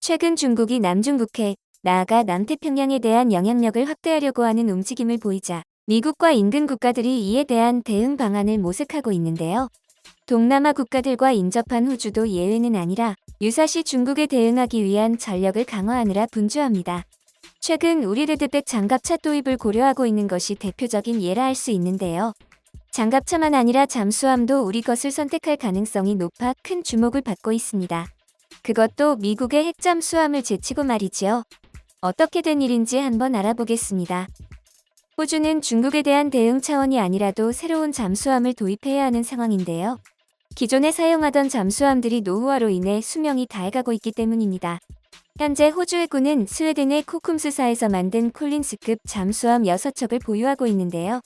최근 중국이 남중국해, 나아가 남태평양에 대한 영향력을 확대하려고 하는 움직임을 보이자 미국과 인근 국가들이 이에 대한 대응 방안을 모색하고 있는데요. 동남아 국가들과 인접한 호주도 예외는 아니라 유사시 중국에 대응하기 위한 전력을 강화하느라 분주합니다. 최근 우리 레드백 장갑차 도입을 고려하고 있는 것이 대표적인 예라 할 수 있는데요. 장갑차만 아니라 잠수함도 우리 것을 선택할 가능성이 높아 큰 주목을 받고 있습니다. 그것도 미국의 핵잠수함을 제치고 말이지요. 어떻게 된 일인지 한번 알아보겠습니다. 호주는 중국에 대한 대응 차원이 아니라도 새로운 잠수함을 도입해야 하는 상황인데요. 기존에 사용하던 잠수함들이 노후화로 인해 수명이 다해가고 있기 때문입니다. 현재 호주 해군은 스웨덴의 코쿰스사에서 만든 콜린스급 잠수함 6척을 보유하고 있는데요.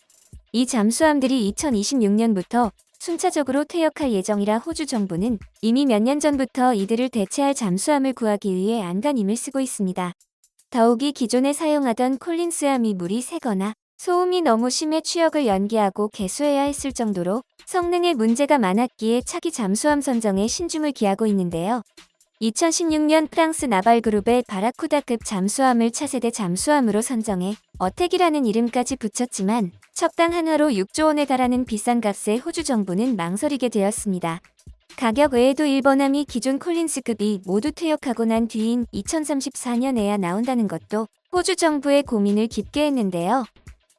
이 잠수함들이 2026년부터 순차적으로 퇴역할 예정이라 호주 정부는 이미 몇 년 전부터 이들을 대체할 잠수함을 구하기 위해 안간힘을 쓰고 있습니다. 더욱이 기존에 사용하던 콜린스함이 물이 새거나 소음이 너무 심해 취역을 연기하고 개수해야 했을 정도로 성능에 문제가 많았기에 차기 잠수함 선정에 신중을 기하고 있는데요. 2016년 프랑스 나발그룹의 바라쿠다급 잠수함을 차세대 잠수함으로 선정해 어택이라는 이름까지 붙였지만 척당 한화로 6조 원에 달하는 비싼 값에 호주 정부는 망설이게 되었습니다. 가격 외에도 일본함이 기존 콜린스급이 모두 퇴역하고 난 뒤인 2034년에야 나온다는 것도 호주 정부의 고민을 깊게 했는데요.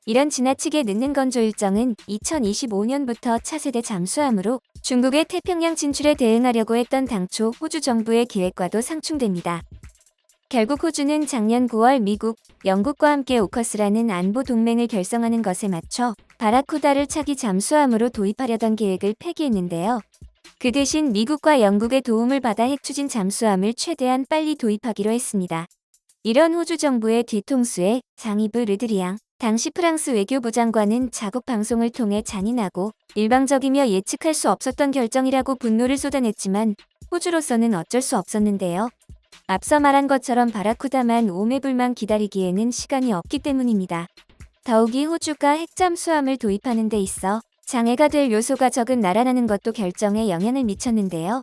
이런 지나치게 늦는 건조 일정은 2025년부터 차세대 잠수함으로 중국의 태평양 진출에 대응하려고 했던 당초 호주 정부의 계획과도 상충됩니다. 결국 호주는 작년 9월 미국, 영국과 함께 오커스라는 안보 동맹을 결성하는 것에 맞춰 바라쿠다를 차기 잠수함으로 도입하려던 계획을 폐기했는데요. 그 대신 미국과 영국의 도움을 받아 핵추진 잠수함을 최대한 빨리 도입하기로 했습니다. 이런 호주 정부의 뒤통수에 장이브 르드리앙 당시 프랑스 외교부 장관은 자국 방송을 통해 잔인하고 일방적이며 예측할 수 없었던 결정이라고 분노를 쏟아냈지만 호주로서는 어쩔 수 없었는데요. 앞서 말한 것처럼 바라쿠다만 오매불망 기다리기에는 시간이 없기 때문입니다. 더욱이 호주가 핵잠수함을 도입하는 데 있어 장애가 될 요소가 적은 나라라는 것도 결정에 영향을 미쳤는데요.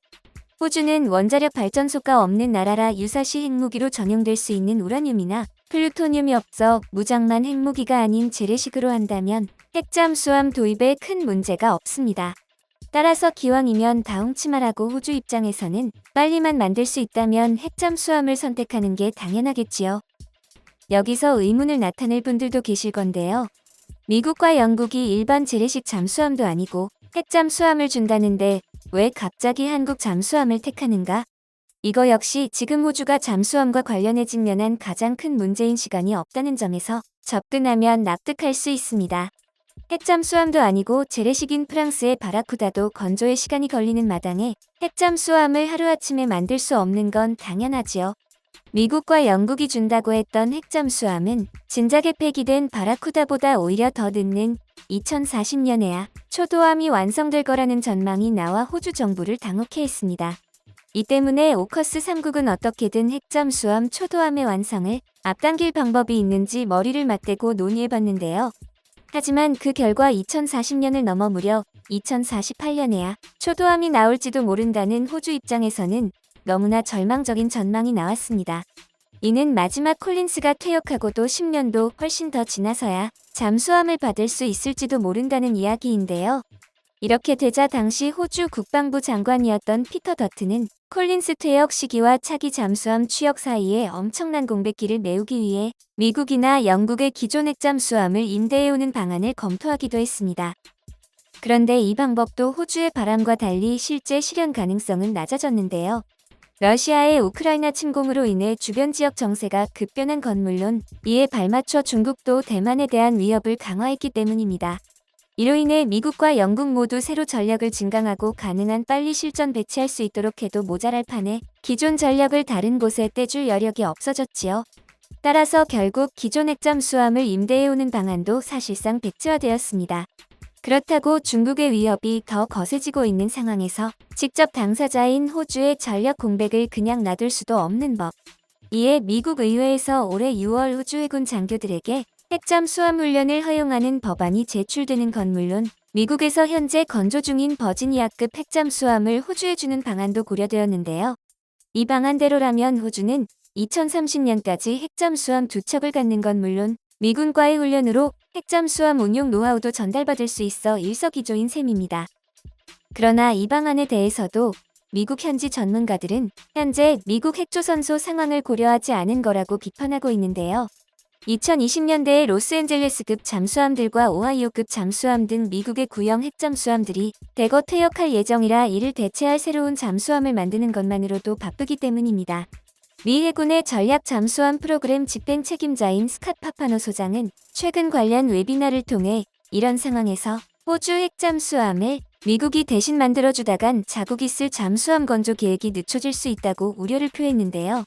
호주는 원자력 발전소가 없는 나라라 유사시 핵무기로 전용될 수 있는 우라늄이나 플루토늄이 없어 무장만 핵무기가 아닌 재래식으로 한다면 핵잠수함 도입에 큰 문제가 없습니다. 따라서 기왕이면 다 훔치마라고 호주 입장에서는 빨리만 만들 수 있다면 핵잠수함을 선택하는 게 당연하겠지요. 여기서 의문을 나타낼 분들도 계실 건데요. 미국과 영국이 일반 재래식 잠수함도 아니고 핵잠수함을 준다는데 왜 갑자기 한국 잠수함을 택하는가? 이거 역시 지금 호주가 잠수함과 관련해 직면한 가장 큰 문제인 시간이 없다는 점에서 접근하면 납득할 수 있습니다. 핵잠수함도 아니고 재래식인 프랑스의 바라쿠다도 건조에 시간이 걸리는 마당에 핵잠수함을 하루아침에 만들 수 없는 건 당연하지요. 미국과 영국이 준다고 했던 핵잠수함은 진작에 폐기된 바라쿠다보다 오히려 더 늦는 2040년에야 초도함이 완성될 거라는 전망이 나와 호주 정부를 당혹해 했습니다. 이 때문에 오커스 3국은 어떻게든 핵잠수함 초도함의 완성을 앞당길 방법이 있는지 머리를 맞대고 논의해봤는데요. 하지만 그 결과 2040년을 넘어 무려 2048년에야 초도함이 나올지도 모른다는 호주 입장에서는 너무나 절망적인 전망이 나왔습니다. 이는 마지막 콜린스가 퇴역하고도 10년도 훨씬 더 지나서야 잠수함을 받을 수 있을지도 모른다는 이야기인데요. 이렇게 되자 당시 호주 국방부 장관이었던 피터 더튼은 콜린스 퇴역 시기와 차기 잠수함 취역 사이에 엄청난 공백기를 메우기 위해 미국이나 영국의 기존 핵잠수함을 임대해오는 방안을 검토하기도 했습니다. 그런데 이 방법도 호주의 바람과 달리 실제 실현 가능성은 낮아졌는데요. 러시아의 우크라이나 침공으로 인해 주변 지역 정세가 급변한 건 물론 이에 발맞춰 중국도 대만에 대한 위협을 강화했기 때문입니다. 이로 인해 미국과 영국 모두 새로 전력을 증강하고 가능한 빨리 실전 배치할 수 있도록 해도 모자랄 판에 기존 전력을 다른 곳에 떼줄 여력이 없어졌지요. 따라서 결국 기존 핵잠수함을 임대해오는 방안도 사실상 백지화되었습니다. 그렇다고 중국의 위협이 더 거세지고 있는 상황에서 직접 당사자인 호주의 전력 공백을 그냥 놔둘 수도 없는 법. 이에 미국 의회에서 올해 6월 호주 해군 장교들에게 핵잠수함 훈련을 허용하는 법안이 제출되는 건 물론 미국에서 현재 건조 중인 버지니아급 핵잠수함을 호주에 주는 방안도 고려되었는데요. 이 방안대로라면 호주는 2030년까지 핵잠수함 2척을 갖는 건 물론 미군과의 훈련으로 핵잠수함 운용 노하우도 전달받을 수 있어 일석이조인 셈입니다. 그러나 이 방안에 대해서도 미국 현지 전문가들은 현재 미국 핵조선소 상황을 고려하지 않은 거라고 비판하고 있는데요. 2020년대에 로스앤젤레스급 잠수함들과 오하이오급 잠수함 등 미국의 구형 핵잠수함들이 대거 퇴역할 예정이라 이를 대체할 새로운 잠수함을 만드는 것만으로도 바쁘기 때문입니다. 미 해군의 전략 잠수함 프로그램 집행 책임자인 스캇 파파노 소장은 최근 관련 웨비나를 통해 이런 상황에서 호주 핵잠수함을 미국이 대신 만들어주다간 자국이 쓸 잠수함 건조 계획이 늦춰질 수 있다고 우려를 표했는데요.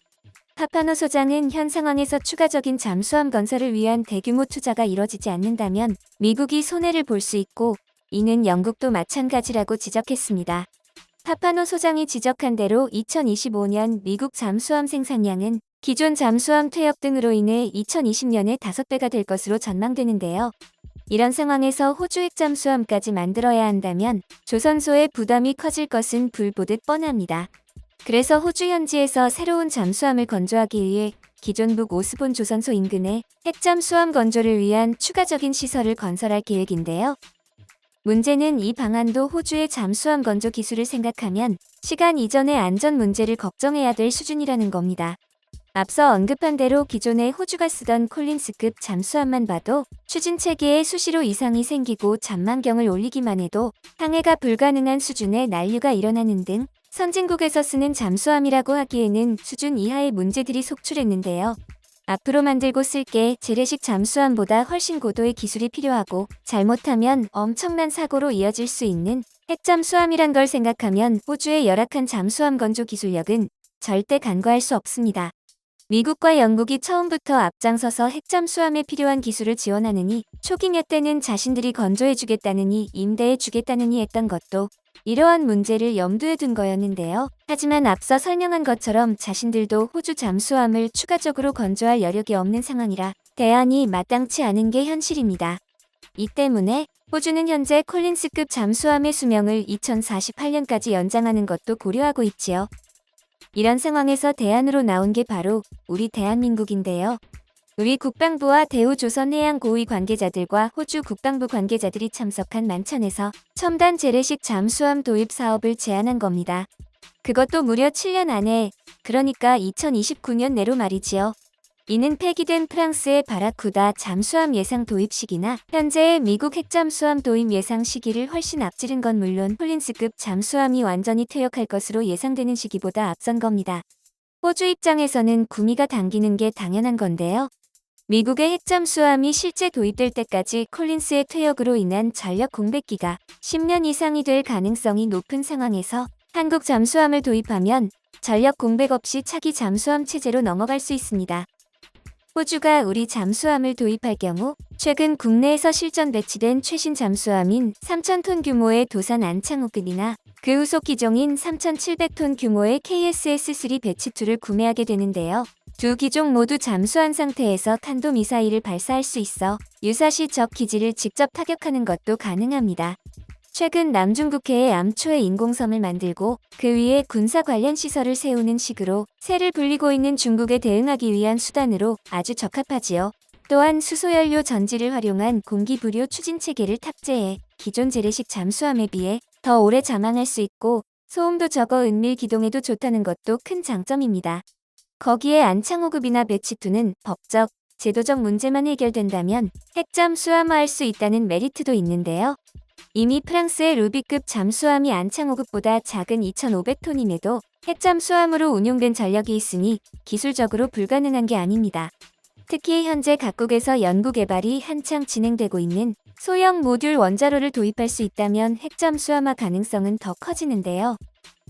파파노 소장은 현 상황에서 추가적인 잠수함 건설을 위한 대규모 투자가 이뤄지지 않는다면 미국이 손해를 볼 수 있고 이는 영국도 마찬가지라고 지적했습니다. 파파노 소장이 지적한 대로 2025년 미국 잠수함 생산량은 기존 잠수함 퇴역 등으로 인해 2020년에 5배가 될 것으로 전망되는데요. 이런 상황에서 호주 핵잠수함까지 만들어야 한다면 조선소의 부담이 커질 것은 불보듯 뻔합니다. 그래서 호주 현지에서 새로운 잠수함을 건조하기 위해 기존 북 오스본 조선소 인근에 핵잠수함 건조를 위한 추가적인 시설을 건설할 계획인데요. 문제는 이 방안도 호주의 잠수함 건조 기술을 생각하면 시간 이전의 안전 문제를 걱정해야 될 수준이라는 겁니다. 앞서 언급한 대로 기존에 호주가 쓰던 콜린스급 잠수함만 봐도 추진 체계에 수시로 이상이 생기고 잔망경을 올리기만 해도 항해가 불가능한 수준의 난류가 일어나는 등 선진국에서 쓰는 잠수함이라고 하기에는 수준 이하의 문제들이 속출했는데요. 앞으로 만들고 쓸 게 재래식 잠수함보다 훨씬 고도의 기술이 필요하고 잘못하면 엄청난 사고로 이어질 수 있는 핵잠수함이란 걸 생각하면 호주의 열악한 잠수함 건조 기술력은 절대 간과할 수 없습니다. 미국과 영국이 처음부터 앞장서서 핵잠수함에 필요한 기술을 지원하느니 초기 몇 때는 자신들이 건조해주겠다느니 임대해주겠다느니 했던 것도 이러한 문제를 염두에 둔 거였는데요. 하지만 앞서 설명한 것처럼 자신들도 호주 잠수함을 추가적으로 건조할 여력이 없는 상황이라 대안이 마땅치 않은 게 현실입니다. 이 때문에 호주는 현재 콜린스급 잠수함의 수명을 2048년까지 연장하는 것도 고려하고 있지요. 이런 상황에서 대안으로 나온 게 바로 우리 대한민국인데요. 우리 국방부와 대우조선해양 고위 관계자들과 호주 국방부 관계자들이 참석한 만찬에서 첨단 재래식 잠수함 도입 사업을 제안한 겁니다. 그것도 무려 7년 안에, 그러니까 2029년 내로 말이지요. 이는 폐기된 프랑스의 바라쿠다 잠수함 예상 도입 시기나 현재의 미국 핵잠수함 도입 예상 시기를 훨씬 앞지른 건 물론 콜린스급 잠수함이 완전히 퇴역할 것으로 예상되는 시기보다 앞선 겁니다. 호주 입장에서는 구미가 당기는 게 당연한 건데요. 미국의 핵잠수함이 실제 도입될 때까지 콜린스의 퇴역으로 인한 전력 공백기가 10년 이상이 될 가능성이 높은 상황에서 한국 잠수함을 도입하면 전력 공백 없이 차기 잠수함 체제로 넘어갈 수 있습니다. 호주가 우리 잠수함을 도입할 경우 최근 국내에서 실전 배치된 최신 잠수함인 3,000톤 규모의 도산 안창호급이나 그 후속 기종인 3,700톤 규모의 KSS-3 배치2를 구매하게 되는데요. 두 기종 모두 잠수한 상태에서 탄도미사일을 발사할 수 있어 유사시 적 기지를 직접 타격하는 것도 가능합니다. 최근 남중국해에 암초에 인공섬을 만들고 그 위에 군사 관련 시설을 세우는 식으로 세를 불리고 있는 중국에 대응하기 위한 수단으로 아주 적합하지요. 또한 수소연료 전지를 활용한 공기부료 추진체계를 탑재해 기존 재래식 잠수함에 비해 더 오래 잠항할 수 있고 소음도 적어 은밀 기동에도 좋다는 것도 큰 장점입니다. 거기에 안창호급이나 배치2는 법적, 제도적 문제만 해결된다면 핵잠수함화할 수 있다는 메리트도 있는데요. 이미 프랑스의 루비급 잠수함이 안창호급보다 작은 2,500톤임에도 핵잠수함으로 운용된 전력이 있으니 기술적으로 불가능한 게 아닙니다. 특히 현재 각국에서 연구 개발이 한창 진행되고 있는 소형 모듈 원자로를 도입할 수 있다면 핵잠수함화 가능성은 더 커지는데요.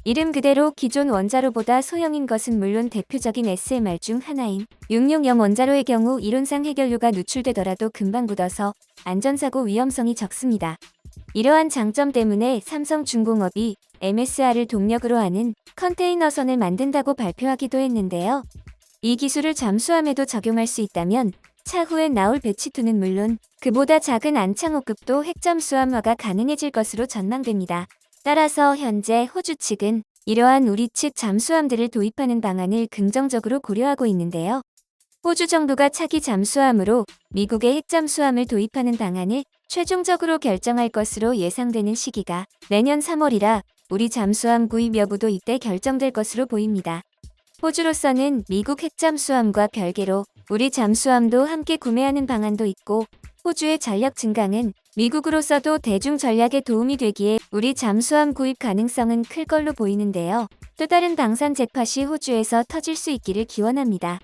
이름 그대로 기존 원자로보다 소형인 것은 물론 대표적인 SMR 중 하나인 660 원자로의 경우 이론상 핵연료가 누출되더라도 금방 굳어서 안전사고 위험성이 적습니다. 이러한 장점 때문에 삼성중공업이 MSR을 동력으로 하는 컨테이너선을 만든다고 발표하기도 했는데요. 이 기술을 잠수함에도 적용할 수 있다면 차후에 나올 배치2는 물론 그보다 작은 안창호급도 핵잠수함화가 가능해질 것으로 전망됩니다. 따라서 현재 호주 측은 이러한 우리 측 잠수함들을 도입하는 방안을 긍정적으로 고려하고 있는데요. 호주 정부가 차기 잠수함으로 미국의 핵잠수함을 도입하는 방안을 최종적으로 결정할 것으로 예상되는 시기가 내년 3월이라 우리 잠수함 구입 여부도 이때 결정될 것으로 보입니다. 호주로서는 미국 핵잠수함과 별개로 우리 잠수함도 함께 구매하는 방안도 있고, 호주의 전력 증강은 미국으로서도 대중 전략에 도움이 되기에 우리 잠수함 구입 가능성은 클 걸로 보이는데요. 또 다른 방산 잭팟이 호주에서 터질 수 있기를 기원합니다.